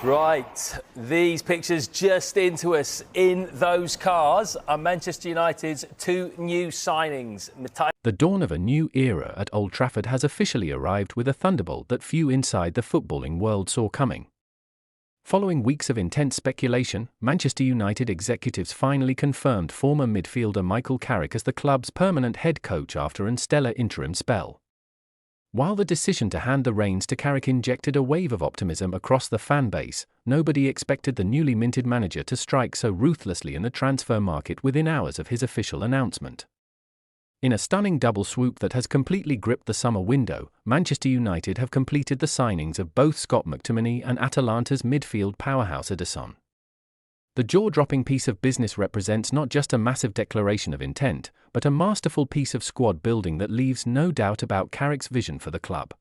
Right, these pictures just into us in those cars are Manchester United's two new signings. The dawn of a new era at Old Trafford has officially arrived with a thunderbolt that few inside the footballing world saw coming. Following weeks of intense speculation, Manchester United executives finally confirmed former midfielder Michael Carrick as the club's permanent head coach after an stellar interim spell. While the decision to hand the reins to Carrick injected a wave of optimism across the fan base, nobody expected the newly minted manager to strike so ruthlessly in the transfer market within hours of his official announcement. In a stunning double swoop that has completely gripped the summer window, Manchester United have completed the signings of both Scott McTominay and Atalanta's midfield powerhouse Ederson. The jaw-dropping piece of business represents not just a massive declaration of intent, but a masterful piece of squad building that leaves no doubt about Carrick's vision for the club.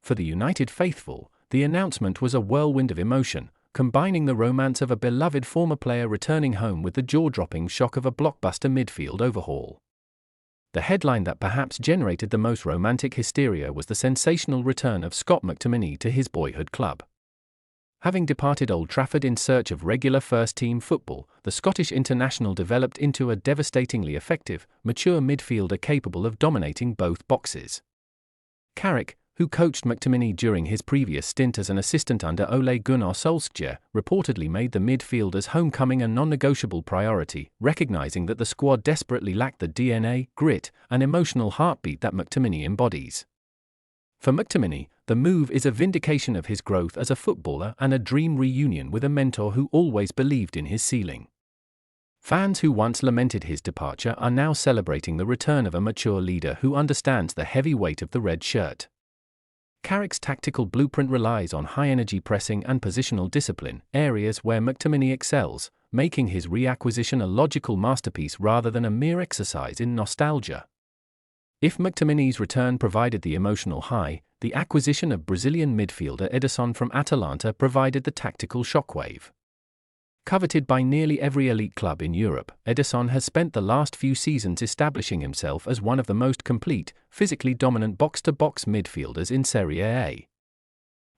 For the United faithful, the announcement was a whirlwind of emotion, combining the romance of a beloved former player returning home with the jaw-dropping shock of a blockbuster midfield overhaul. The headline that perhaps generated the most romantic hysteria was the sensational return of Scott McTominay to his boyhood club. Having departed Old Trafford in search of regular first-team football, the Scottish international developed into a devastatingly effective, mature midfielder capable of dominating both boxes. Carrick, who coached McTominay during his previous stint as an assistant under Ole Gunnar Solskjaer, reportedly made the midfielder's homecoming a non-negotiable priority, recognizing that the squad desperately lacked the DNA, grit, and emotional heartbeat that McTominay embodies. For McTominay, the move is a vindication of his growth as a footballer and a dream reunion with a mentor who always believed in his ceiling. Fans who once lamented his departure are now celebrating the return of a mature leader who understands the heavy weight of the red shirt. Carrick's tactical blueprint relies on high-energy pressing and positional discipline, areas where McTominay excels, making his reacquisition a logical masterpiece rather than a mere exercise in nostalgia. If McTominay's return provided the emotional high, the acquisition of Brazilian midfielder Ederson from Atalanta provided the tactical shockwave. Coveted by nearly every elite club in Europe, Ederson has spent the last few seasons establishing himself as one of the most complete, physically dominant box-to-box midfielders in Serie A.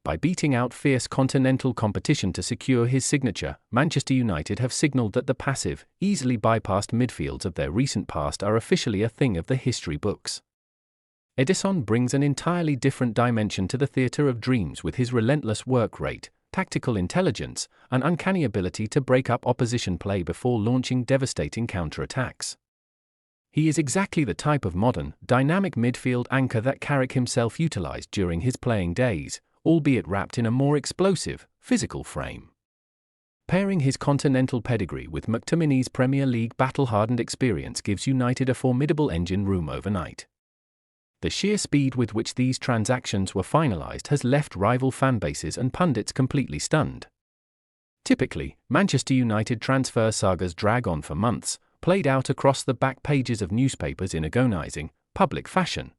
By beating out fierce continental competition to secure his signature, Manchester United have signaled that the passive, easily bypassed midfields of their recent past are officially a thing of the history books. Ederson brings an entirely different dimension to the theatre of dreams with his relentless work rate, tactical intelligence, and uncanny ability to break up opposition play before launching devastating counter-attacks. He is exactly the type of modern, dynamic midfield anchor that Carrick himself utilized during his playing days, albeit wrapped in a more explosive, physical frame. Pairing his continental pedigree with McTominay's Premier League battle-hardened experience gives United a formidable engine room overnight. The sheer speed with which these transactions were finalized has left rival fanbases and pundits completely stunned. Typically, Manchester United transfer sagas drag on for months, played out across the back pages of newspapers in agonizing, public fashion.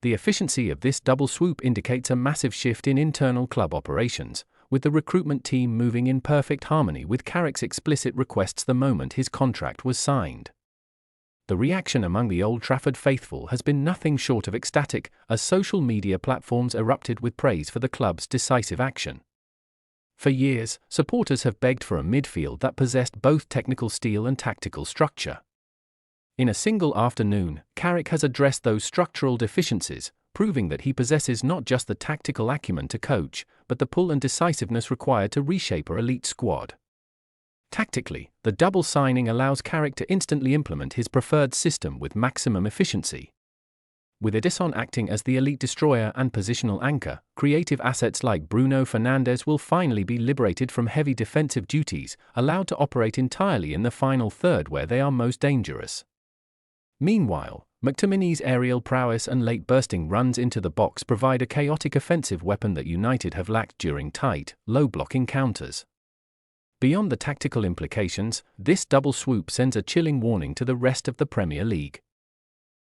The efficiency of this double swoop indicates a massive shift in internal club operations, with the recruitment team moving in perfect harmony with Carrick's explicit requests the moment his contract was signed. The reaction among the Old Trafford faithful has been nothing short of ecstatic, as social media platforms erupted with praise for the club's decisive action. For years, supporters have begged for a midfield that possessed both technical steel and tactical structure. In a single afternoon, Carrick has addressed those structural deficiencies, proving that he possesses not just the tactical acumen to coach, but the pull and decisiveness required to reshape an elite squad. Tactically, the double signing allows Carrick to instantly implement his preferred system with maximum efficiency. With Ederson acting as the elite destroyer and positional anchor, creative assets like Bruno Fernandes will finally be liberated from heavy defensive duties, allowed to operate entirely in the final third where they are most dangerous. Meanwhile, McTominay's aerial prowess and late bursting runs into the box provide a chaotic offensive weapon that United have lacked during tight, low-blocking counters. Beyond the tactical implications, this double swoop sends a chilling warning to the rest of the Premier League.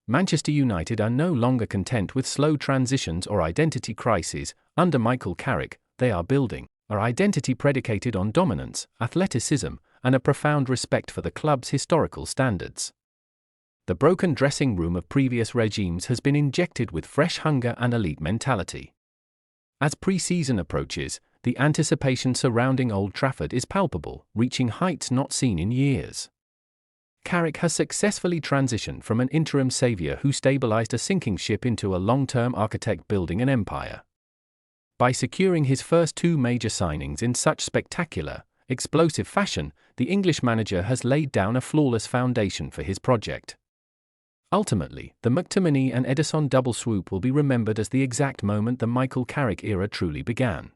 Manchester United are no longer content with slow transitions or identity crises. Under Michael Carrick, they are building an identity predicated on dominance, athleticism, and a profound respect for the club's historical standards. The broken dressing room of previous regimes has been injected with fresh hunger and elite mentality. As pre-season approaches, the anticipation surrounding Old Trafford is palpable, reaching heights not seen in years. Carrick has successfully transitioned from an interim saviour who stabilised a sinking ship into a long-term architect building an empire. By securing his first two major signings in such spectacular, explosive fashion, the English manager has laid down a flawless foundation for his project. Ultimately, the McTominay and Ederson double swoop will be remembered as the exact moment the Michael Carrick era truly began.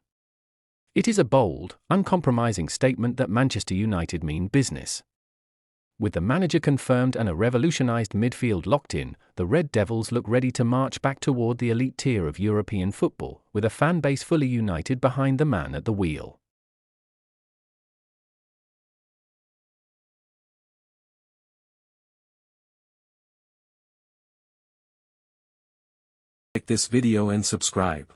It is a bold, uncompromising statement that Manchester United mean business. With the manager confirmed and a revolutionised midfield locked in, the Red Devils look ready to march back toward the elite tier of European football, with a fan base fully united behind the man at the wheel. Like this video and subscribe.